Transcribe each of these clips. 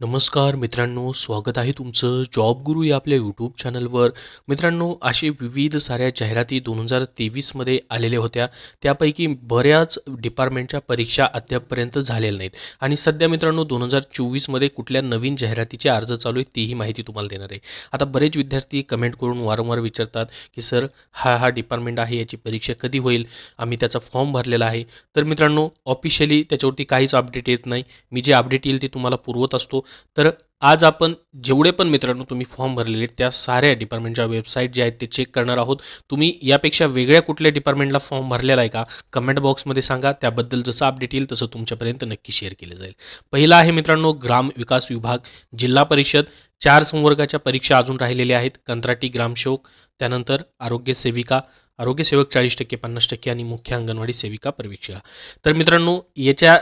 नमस्कार मित्रांनो, स्वागत आहे तुमचं जॉब गुरु या आपल्या यूट्यूब चॅनलवर. मित्रांनो, असे विविध साऱ्या जाहिराती 2023मध्ये आलेल्या होत्या. त्यापैकी बऱ्याच डिपार्टमेंटच्या परीक्षा अद्यापपर्यंत झालेल्या नाहीत आणि सध्या मित्रांनो 2024मध्ये कुठल्या नवीन जाहिरातीचे अर्ज चालू आहेत तीही माहिती तुम्हाला देणार आहे. आता बरेच विद्यार्थी कमेंट करून वारंवार विचारतात की सर हा डिपार्टमेंट आहे, याची परीक्षा कधी होईल, आम्ही त्याचा फॉर्म भरलेला आहे. तर मित्रांनो, ऑफिशियली त्याच्यावरती काहीच अपडेट येत नाही. मी जे अपडेट येईल ते तुम्हाला पुरवत असतो. तर आज आपण जेवढे पण मित्रांनो तुम्ही फॉर्म भरलेले त्या साऱ्या डिपार्टमेंटच्या वेबसाईट जे आहेत ते चेक करणार आहोत. तुम्ही यापेक्षा वेगळ्या कुठल्या डिपार्टमेंटला फॉर्म भरलेला आहे का, कमेंट बॉक्समध्ये सांगा. त्याबद्दल जसं अपडेट येईल तसं तुमच्यापर्यंत नक्की शेअर केलं जाईल. पहिला आहे मित्रांनो ग्राम विकास विभाग, जिल्हा परिषद. 4 संवर्गाच्या परीक्षा अजून राहिलेल्या आहेत. कंत्राटी ग्रामसेवक, त्यानंतर आरोग्यसेवक 40% 50% आणि मुख्य अंगणवाडी सेविका परीक्षा. तर मित्रांनो याच्या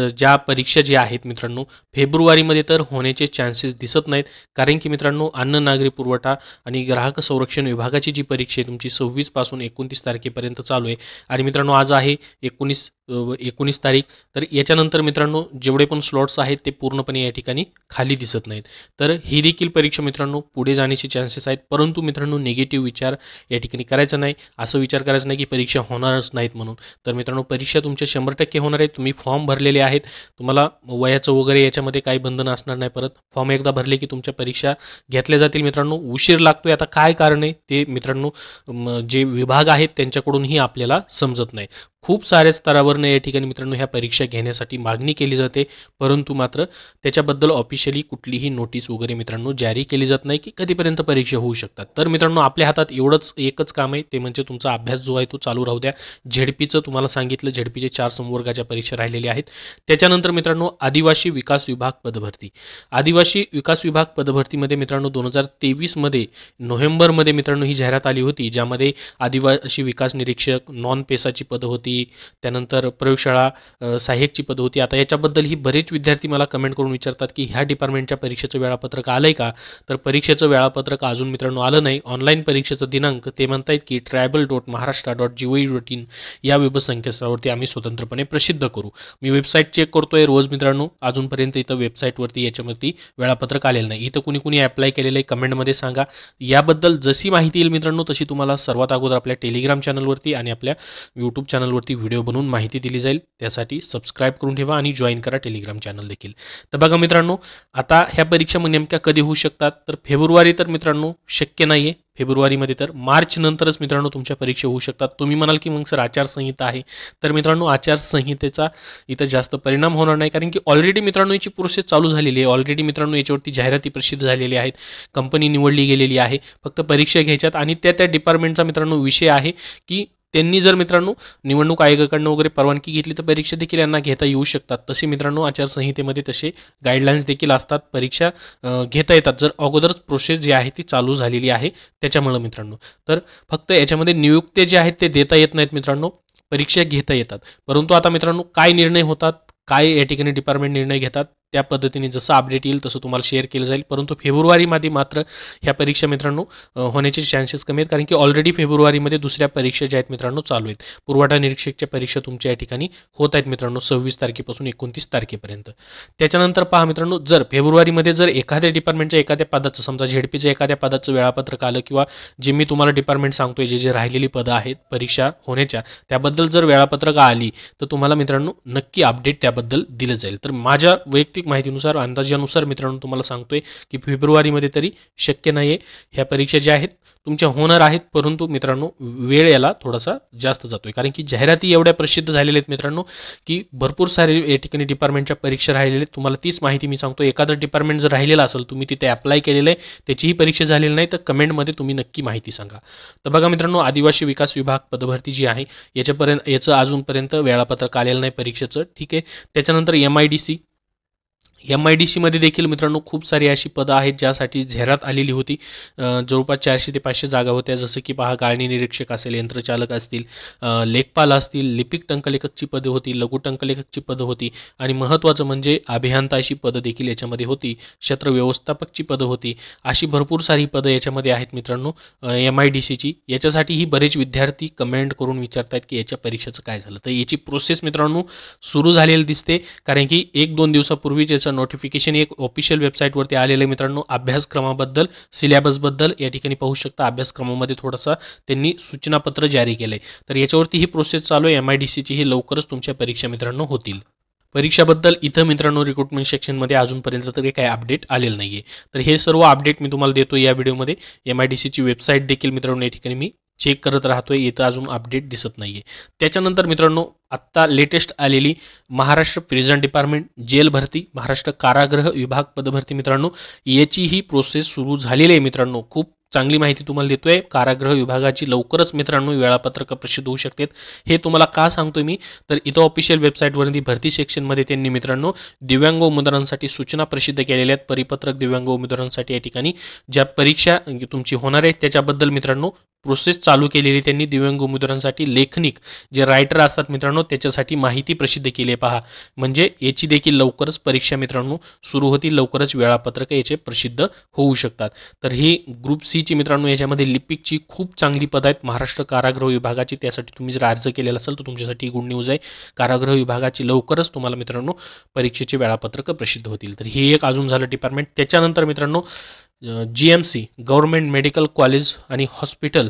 ज्या परीक्षा ज्या आहेत मित्रांनो फेब्रुवारीमध्ये तर होण्याचे चान्सेस दिसत नाहीत. कारण की मित्रांनो अन्न नागरी पुरवठा आणि ग्राहक संरक्षण विभागाची जी परीक्षा आहे तुमची 26 पासून 29 तारखेपर्यंत चालू आहे. आणि मित्रांनो आज आहे 19 तारीख. तर याच्यानंतर मित्रांनो जेवढे पण स्लॉट्स आहेत ते पूर्णपणे या ठिकाणी खाली दिसत नाहीत. तर ही देखील परीक्षा मित्रांनो पुढे जाण्याचे चान्सेस आहेत. परंतु मित्रांनो निगेटिव्ह विचार या ठिकाणी करायचा नाही. असं विचार करायचा नाही की परीक्षा होणारच नाहीत म्हणून. तर मित्रांनो परीक्षा तुमच्या 100% होणार आहे. तुम्ही फॉर्म भरलेले आहेत, तुम्हाला वयाचं वगैरे याच्यामध्ये काही बंधन असणार नाही. परत फॉर्म एकदा भरले की तुमच्या परीक्षा घेतल्या जातील. मित्रांनो उशीर लागतोय, आता काय कारण आहे ते मित्रांनो जे विभाग आहेत त्यांच्याकडूनही आपल्याला समजत नाही. खूप साऱ्या स्तरावरनं या ठिकाणी मित्रांनो ह्या परीक्षा घेण्यासाठी मागणी केली जाते, परंतु मात्र त्याच्याबद्दल ऑफिशियली कुठलीही नोटीस वगैरे मित्रांनो जारी केली जात नाही की कधीपर्यंत परीक्षा होऊ शकतात. तर मित्रांनो आपल्या हातात एकच काम आहे, ते म्हणजे तुमचा अभ्यास जो आहे तो चालू राहू द्या. झेडपीचं तुम्हाला सांगितलं, झेडपीचे 4 संवर्गाच्या परीक्षा राहिलेल्या आहेत. त्याच्यानंतर मित्रांनो आदिवासी विकास विभाग पदभरती. आदिवासी विकास विभाग पदभरतीमध्ये मित्रांनो 2023मध्ये नोव्हेंबरमध्ये मित्रांनो ही जाहिरात आली होती, ज्यामध्ये आदिवासी विकास निरीक्षक, नॉन पेसाची पदं होती, त्यानंतर प्रयोगशाळा सहाय्यकची पद होती. आता याच्याबद्दल ही बरेच विद्यार्थी मला कमेंट करून विचारतात की ह्या डिपार्टमेंटच्या परीक्षेचं वेळापत्रक आलंय का. तर परीक्षेचं वेळापत्रक अजून मित्रांनो आलं नाही. ऑनलाईन परीक्षेचा दिनांक ते म्हणतायत की tribal.maharashtra.gov.in या वेब संकेतस्थळावरती आम्ही स्वतंत्रपणे प्रसिद्ध करू. मी वेबसाईट चेक करतोय रोज मित्रांनो, अजूनपर्यंत इथं वेबसाईटवरती याच्यावरती वेळापत्रक आलेलं नाही. इथं कुणी अप्लाय केलेलं आहे कमेंटमध्ये सांगा. याबद्दल जशी माहिती येईल मित्रांनो तशी तुम्हाला सर्वात अगोदर आपल्या टेलिग्राम चॅनलवरती आणि आपल्या यूट्यूब चॅनलवरती व्हिडिओ बनवून माहिती दिली जाईल. त्यासाठी सबस्क्राईब करून ठेवा आणि जॉईन करा टेलिग्राम चॅनल देखील. तर बघा मित्रांनो आता ह्या परीक्षा नेमक्या कधी होऊ शकतात, तर फेब्रुवारी तर मित्रांनो शक्य नाही आहे. फेब्रुवारीमध्ये तर मार्च नंतरच मित्रांनो तुमच्या परीक्षा होऊ शकतात. तुम्ही म्हणाल की मग सर आचारसंहिता आहे, तर मित्रांनो आचारसंहितेचा इथं जास्त परिणाम होणार नाही. कारण की ऑलरेडी मित्रांनो याची प्रोसेस चालू झालेली आहे. ऑलरेडी मित्रांनो याच्यावरती जाहिराती प्रसिद्ध झालेली आहेत, कंपनी निवडली गेलेली आहे. फक्त परीक्षा घ्यायच्यात आणि त्या डिपार्टमेंटचा मित्रांनो विषय आहे की त्यांनी जर मित्रांनो निवडणूक आयोगाकडनं वगैरे परवानगी घेतली तर परीक्षा देखील यांना घेता येऊ शकतात. तसे मित्रांनो आचारसंहितेमध्ये तसे गाईडलाईन्स देखील असतात, परीक्षा घेता येतात जर अगोदरच प्रोसेस जी आहे ती चालू झालेली आहे त्याच्यामुळे मित्रांनो. तर फक्त याच्यामध्ये नियुक्त्या जे आहेत ते देता येत नाहीत मित्रांनो, परीक्षा घेता येतात. परंतु आता मित्रांनो काय निर्णय होतात, काय या ठिकाणी डिपार्टमेंट निर्णय घेतात त्या पद्धतीने जसं अपडेट येईल तसं तुम्हाला शेअर केलं जाईल. परंतु फेब्रुवारीमध्ये मात्र ह्या परीक्षा मित्रांनो होण्याचे चान्सेस कमी आहेत. कारण की ऑलरेडी फेब्रुवारीमध्ये दुसऱ्या परीक्षा ज्या आहेत मित्रांनो चालू आहेत. पुरवठा निरीक्षकच्या परीक्षा तुमच्या या ठिकाणी होत आहेत मित्रांनो 26 तारखेपासून 29 तारखेपर्यंत. त्याच्यानंतर पहा मित्रांनो जर फेब्रुवारीमध्ये जर एखाद्या डिपार्टमेंटच्या एखाद्या पदाचं समजा झेडपीचं एखाद्या पदाचं वेळापत्रक आलं किंवा जे मी तुम्हाला डिपार्टमेंट सांगतोय जे राहिलेली पदं आहेत परीक्षा होण्याच्या त्याबद्दल जर वेळापत्रक आली तर तुम्हाला मित्रांनो नक्की अपडेट त्याबद्दल दिलं जाईल. तर माझ्या वैयक्तिक माहितीनुसार अंदाजानुसार मित्रांनो तुम्हाला सांगतोय की फेब्रुवारीमध्ये तरी शक्य नाही आहे. ह्या परीक्षा ज्या आहेत तुमच्या होणार आहेत, परंतु मित्रांनो वेळ याला थोडासा जास्त जातोय. कारण की जाहिराती एवढ्या प्रसिद्ध झालेल्या आहेत मित्रांनो की भरपूर सारे या ठिकाणी डिपार्टमेंटच्या परीक्षा राहिलेल्या आहेत. तुम्हाला तीच माहिती मी सांगतो. एखादं डिपार्टमेंट जर राहिलेलं असेल, तुम्ही तिथे अप्लाय केलेलं आहे, त्याचीही परीक्षा झालेली नाही, तर कमेंटमध्ये तुम्ही नक्की माहिती सांगा. तर बघा मित्रांनो आदिवासी विकास विभाग पदभरती जी आहे याचं अजूनपर्यंत वेळापत्रक आलेलं नाही परीक्षेचं. ठीक आहे. त्याच्यानंतर MIDC मध्ये देखील मित्रांनो खूप सारी अशी पदं आहेत ज्यासाठी जाहिरात आलेली होती. जवळपास 400 ते 500 जागा होत्या. जसं की पहा गाळणी निरीक्षक असेल, यंत्रचालक असतील, लेखपाल असतील, लिपिक टंकलेखकची पदं होती, लघु टंकलेखकची पदं होती आणि महत्त्वाचं म्हणजे अभियंताची पदं देखील याच्यामध्ये होती, क्षेत्र व्यवस्थापकची पदं होती. अशी भरपूर सारी पदं याच्यामध्ये आहेत मित्रांनो MIDCची. याच्यासाठीही बरेच विद्यार्थी कमेंट करून विचारतात की याच्या परीक्षेचं काय झालं. तर याची प्रोसेस मित्रांनो सुरू झालेली दिसते. कारण की 1-2 दिवसापूर्वीच याचं त्याचं नोटिफिकेशन एक ऑफिशियल वेबसाईटवरती आलेलं आहे मित्रांनो. अभ्यासक्रमाबद्दल, सिलेबसबद्दल या ठिकाणी पाहू शकता. अभ्यासक्रमामध्ये थोडासा त्यांनी सूचनापत्र जारी केलं आहे. तर याच्यावरती ही प्रोसेस चालू आहे. MIDCची ही लवकरच तुमच्या परीक्षा मित्रांनो होतील. परीक्षाबद्दल इथं मित्रांनो रिक्रुटमेंट सेक्शनमध्ये अजूनपर्यंत तरी काही अपडेट आलेलं नाही आहे. तर हे सर्व अपडेट मी तुम्हाला देतो या व्हिडिओमध्ये. MIDCची वेबसाईट देखील मित्रांनो या ठिकाणी मी चेक करत राहतोय, इथं अजून अपडेट दिसत नाही आहे. त्याच्यानंतर मित्रांनो आत्ता लेटेस्ट आलेली महाराष्ट्र प्रिझन डिपार्टमेंट जेल भरती, महाराष्ट्र कारागृह विभाग पदभरती मित्रांनो, याची ही प्रोसेस सुरू झालेली आहे मित्रांनो. खूप चांगली माहिती तुम्हाला देतोय. कारागृह विभागाची लवकरच मित्रांनो वेळापत्रक प्रसिद्ध होऊ शकतात. हे तुम्हाला का सांगतोय मी, तर इथं ऑफिशियल वेबसाईटवरती भरती सेक्शनमध्ये त्यांनी मित्रांनो दिव्यांग उमेदवारांसाठी सूचना प्रसिद्ध केलेल्या आहेत. परिपत्रक दिव्यांग उमेदवारांसाठी या ठिकाणी ज्या परीक्षा तुमची होणार आहे त्याच्याबद्दल मित्रांनो प्रोसेस चालू केलेली त्यांनी. दिव्यांग उमेदवारांसाठी लेखनिक जे रायटर असतात मित्रांनो त्याच्यासाठी माहिती प्रसिद्ध केली आहे पहा. म्हणजे याची देखील लवकरच परीक्षा मित्रांनो सुरू होतील, लवकरच वेळापत्रक याचे प्रसिद्ध होऊ शकतात. तर ही ग्रुप सी ची मित्रांनो याच्यामध्ये लिपिकची खूप चांगली पद आहेत महाराष्ट्र कारागृह विभागाची. त्यासाठी तुम्ही जर अर्ज केलेला असेल तर तुमच्यासाठी गुड न्यूज आहे. कारागृह विभागाची लवकरच तुम्हाला मित्रांनो परीक्षेचे वेळापत्रक प्रसिद्ध होतील. तर हे एक अजून झालं डिपार्टमेंट. त्याच्यानंतर मित्रांनो GMC गव्हर्नमेंट मेडिकल कॉलेज आणि हॉस्पिटल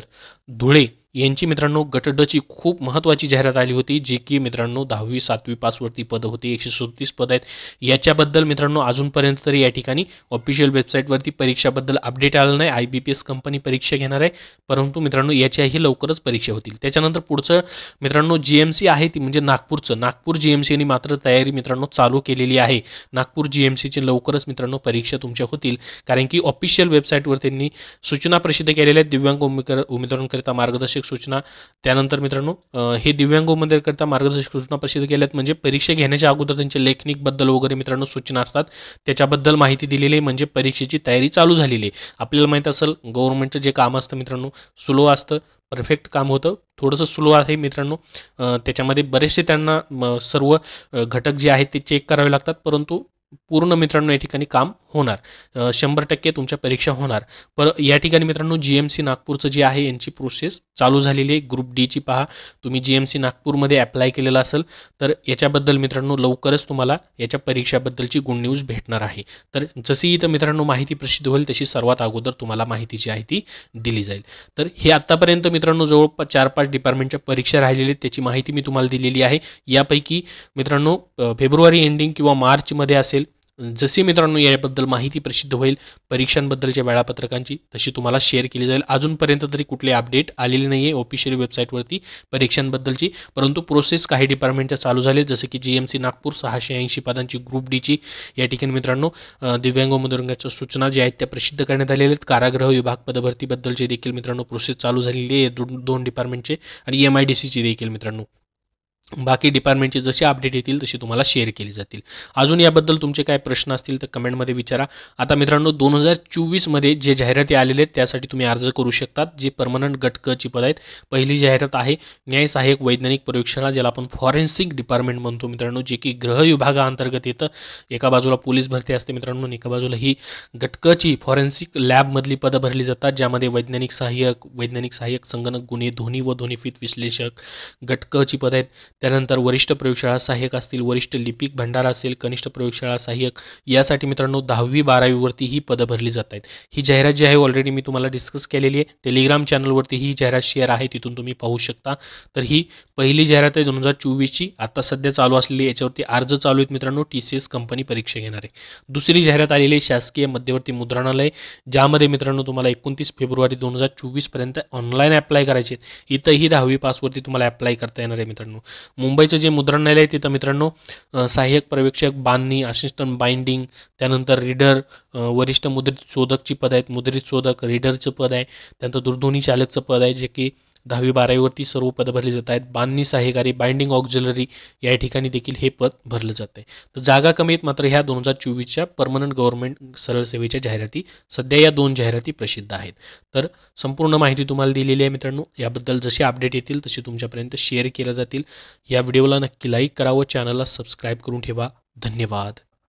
धुळे यांची मित्रांनो गट ड ची खूप महत्त्वाची जाहिरात आली होती, जी की मित्रांनो 10वी 7वी पासवरती पदं होती. 137 पद आहेत. याच्याबद्दल मित्रांनो अजूनपर्यंत तरी या ठिकाणी ऑफिशियल वेबसाईटवरती परीक्षाबद्दल अपडेट आलं नाही. IBPS कंपनी परीक्षा घेणार आहे, परंतु मित्रांनो याच्याही लवकरच परीक्षा होतील. त्याच्यानंतर पुढचं मित्रांनो GMC आहे ती म्हणजे नागपूर GMCने मात्र तयारी मित्रांनो चालू केलेली आहे. नागपूर GMCची लवकरच मित्रांनो परीक्षा तुमच्या होतील, कारण की ऑफिशियल वेबसाईटवर त्यांनी सूचना प्रसिद्ध केलेल्या आहेत दिव्यांग उमेदवारांकरिता मार्गदर्शक सूचना. त्यानंतर मित्रांनो हे दिव्यांग उमेदवारांकरिता मार्गदर्शक सूचना प्रसिद्ध केल्यात, म्हणजे परीक्षा घेण्याच्या अगोदर त्यांच्या लेखनिक बद्दल वगैरे मित्रांनो सूचना असतात, त्याच्याबद्दल माहिती दिलेली आहे. म्हणजे परीक्षेची तयारी चालू झालेली आहे. आपल्याला माहित असेल गव्हर्नमेंटचं जे काम असतं मित्रांनो स्लो असतं, परफेक्ट काम होतं, थोडंसं स्लो आहे मित्रांनो. त्याच्यामध्ये बरेचसे त्यांना सर्व घटक जे आहेत ते चेक करावे लागतात, परंतु पूर्ण मित्रांनो या ठिकाणी काम होणार. 100% तुमच्या परीक्षा होणार. पर या ठिकाणी मित्रांनो GMC नागपूरचं जे आहे यांची प्रोसेस चालू झालेली आहे. ग्रुप डी ची पहा. तुम्ही GMC नागपूरमध्ये अप्लाय केलेला असेल तर याच्याबद्दल मित्रांनो लवकरच तुम्हाला याच्या परीक्षाबद्दलची गुड न्यूज भेटणार आहे. तर जशी इथं मित्रांनो माहिती प्रसिद्ध होईल तशी सर्वात अगोदर तुम्हाला माहिती जी आहे ती दिली जाईल. तर हे आत्तापर्यंत मित्रांनो जवळपास 4-5 डिपार्टमेंटच्या परीक्षा राहिलेल्या आहेत, त्याची माहिती मी तुम्हाला दिलेली आहे. यापैकी मित्रांनो फेब्रुवारी एंडिंग किंवा मार्चमध्ये असेल, जशी मित्रांनो याबद्दल माहिती प्रसिद्ध होईल परीक्षांबद्दलच्या वेळापत्रकांची तशी तुम्हाला शेअर केली जाईल. अजूनपर्यंत तरी कुठले अपडेट आलेले नाही आहे ऑफिशियल वेबसाईटवरती परीक्षांबद्दलची, परंतु प्रोसेस काही डिपार्टमेंटच्या चालू झाले, जसे की GMC नागपूर 680 पदांची ग्रुप डीची या ठिकाणी मित्रांनो दिव्यांग उमेदवारांच्या सूचना ज्या आहेत त्या प्रसिद्ध करण्यात आलेल्या आहेत. कारागृह विभाग पदभरतीबद्दलचे देखील मित्रांनो प्रोसेस चालू झालेली आहे 2 डिपार्टमेंटचे, आणि MIDCची देखील मित्रांनो. बाकी डिपार्टमेंटचे जसे अपडेट येतील तसे तुम्हाला शेअर केली जातील. अजून याबद्दल तुमचे काय प्रश्न असतील तर कमेंटमध्ये विचारा. आता मित्रांनो 2024 मध्ये जे जाहिराती आलेले आहेत त्यासाठी तुम्ही अर्ज करू शकतात. जे परमनंट गट क ची पद आहेत. पहिली जाहिरात आहे न्याय सहाय्यक वैज्ञानिक प्रयोगशाळा, ज्याला आपण फॉरेन्सिक डिपार्टमेंट म्हणतो मित्रांनो, जे की गृह विभागाअंतर्गत येतं. एका बाजूला पोलीस भरती असते मित्रांनो, एका बाजूला ही गट क ची फॉरेन्सिक लॅबमधली पदं भरली जातात, ज्यामध्ये वैज्ञानिक सहाय्यक संगणक गुन्हे ध्वनी व ध्वनिफीत विश्लेषक गट क ची पद आहेत. त्यानंतर वरिष्ठ प्रयोगशाळा सहाय्यक असतील, वरिष्ठ लिपिक भंडार असेल, कनिष्ठ प्रयोगशाळा सहाय्यक, यासाठी मित्रांनो 10वी 12वी वरती ही पदं भरली जात आहेत. ही जाहिरात जी आहे ऑलरेडी मी तुम्हाला डिस्कस केलेली आहे. टेलिग्राम चॅनलवरती ही जाहिरात शेअर आहे, तिथून तुम्ही पाहू शकता. तर ही पहिली जाहिरात आहे 2024 ची, आता सध्या चालू असलेली. याच्यावरती अर्ज चालू आहेत मित्रांनो. TCS कंपनी परीक्षा घेणार आहे. दुसरी जाहिरात आलेली आहे शासकीय मध्यवर्ती मुद्रणालय, ज्यामध्ये मित्रांनो तुम्हाला 29 फेब्रुवारी 2024 पर्यंत ऑनलाईन अप्लाय करायचे. इथंही 10वी पासवरती तुम्हाला अप्लाय करता येणार आहे मित्रांनो. मुंबईचं जे मुद्रणालय आहे तिथं मित्रांनो सहाय्यक पर्यवेक्षक बांधणी, असिस्टंट बाइंडिंग, त्यानंतर रीडर, वरिष्ठ मुद्रित शोधकची पद आहेत. मुद्रित शोधक रीडरचं पद आहे. त्यानंतर दूरध्वनी चालकचं पद आहे, जे की 10वी 12वी वरती सर्व पदं भरली जात आहेत. बांधणी सहाय्यकारी, बाइंडिंग ऑक्झिलरी या ठिकाणी देखील हे पद भरलं जात आहे. तर जागा कमी आहेत, मात्र ह्या 2024च्या परमनंट गव्हर्नमेंट सरळ सेवेच्या जाहिराती सध्या या 2 जाहिराती प्रसिद्ध आहेत. तर संपूर्ण माहिती तुम्हाला दिलेली आहे मित्रांनो. याबद्दल जसे अपडेट येतील तसे तुमच्यापर्यंत शेअर केल्या जातील. या व्हिडिओला नक्की लाईक करा व चॅनलला सबस्क्राईब करून ठेवा. धन्यवाद.